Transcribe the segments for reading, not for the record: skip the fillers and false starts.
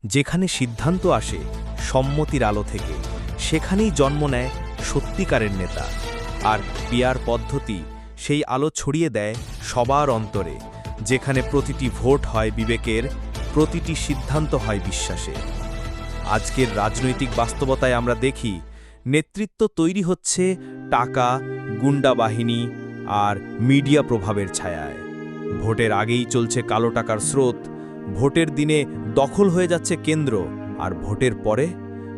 যেখানে সিদ্ধান্ত আসে সম্মতির আলো থেকে, সেখানেই জন্ম নেয় সত্যিকারের নেতা। আর পিয়ার পদ্ধতি সেই আলো ছড়িয়ে দেয় সবার অন্তরে, যেখানে প্রতিটি ভোট হয় বিবেকের, প্রতিটি সিদ্ধান্ত হয় বিশ্বাসের। আজকের রাজনৈতিক বাস্তবতায় আমরা দেখি নেতৃত্ব তৈরি হচ্ছে টাকা, গুন্ডা বাহিনী আর মিডিয়া প্রভাবের ছায়ায়। ভোটের আগেই চলছে কালো টাকার স্রোত, ভোটের দিনে দখল হয়ে যাচ্ছে কেন্দ্র, আর ভোটের পরে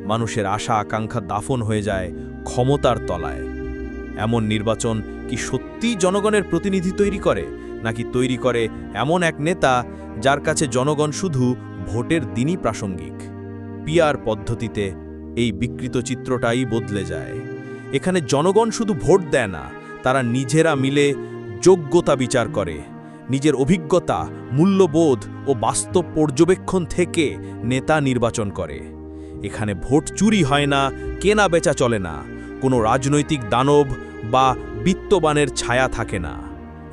মানুষের আশা আকাঙ্ক্ষা দাফন হয়ে যায় ক্ষমতার তলায়। এমন নির্বাচন কি সত্যিই জনগণের প্রতিনিধি তৈরি করে, নাকি তৈরি করে এমন এক নেতা যার কাছে জনগণ শুধু ভোটের দিনই প্রাসঙ্গিক? পিয়ার পদ্ধতিতে এই বিকৃত চিত্রটাই বদলে যায়। এখানে জনগণ শুধু ভোট দেয় না, তারা নিজেরা মিলে যোগ্যতা বিচার করে, নিজের অভিজ্ঞতা, মূল্যবোধ ও বাস্তব পর্যবেক্ষণ থেকে নেতা নির্বাচন করে। এখানে ভোট চুরি হয় না, কেনা বেচা চলে না, কোনো রাজনৈতিক দানব বা বিত্তবানের ছায়া থাকে না।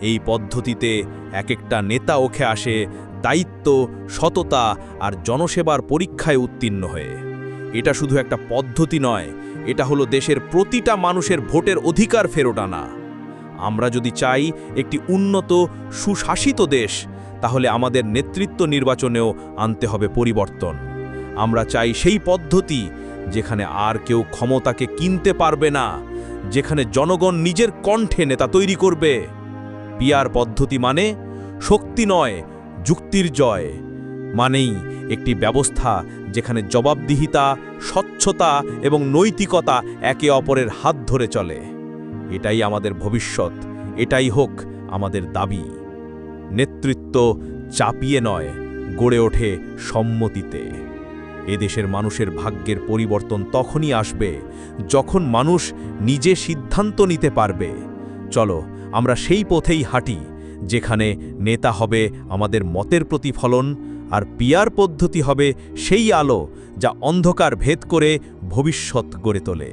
এই পদ্ধতিতে এক একটা নেতা ওঠে আসে দায়িত্ব, সততা আর জনসেবার পরীক্ষায় উত্তীর্ণ হয়ে। এটা শুধু একটা পদ্ধতি নয়, এটা হলো দেশের প্রতিটা মানুষের ভোটের অধিকার ফেরত আনা। আমরা যদি চাই একটি উন্নত, সুশাসিত দেশ, তাহলে আমাদের নেতৃত্ব নির্বাচনেও আনতে হবে পরিবর্তন। আমরা চাই সেই পদ্ধতি যেখানে আর কেউ ক্ষমতাকে কিনতে পারবে না, যেখানে জনগণ নিজের কণ্ঠে নেতা তৈরি করবে। পিয়ার পদ্ধতি মানে শক্তি নয়, যুক্তির জয়। মানেই একটি ব্যবস্থা যেখানে জবাবদিহিতা, স্বচ্ছতা এবং নৈতিকতা একে অপরের হাত ধরে চলে। এটাই আমাদের ভবিষ্যৎ, এটাই হোক আমাদের দাবি। নেতৃত্ব চাপিয়ে নয়, গড়ে ওঠে সম্মতিতে। এদেশের মানুষের ভাগ্যের পরিবর্তন তখনই আসবে যখন মানুষ নিজে সিদ্ধান্ত নিতে পারবে। চলো আমরা সেই পথেই হাঁটি, যেখানে নেতা হবে আমাদের মতের প্রতিফলন, আর পিয়ার পদ্ধতি হবে সেই আলো যা অন্ধকার ভেদ করে ভবিষ্যৎ গড়ে তোলে।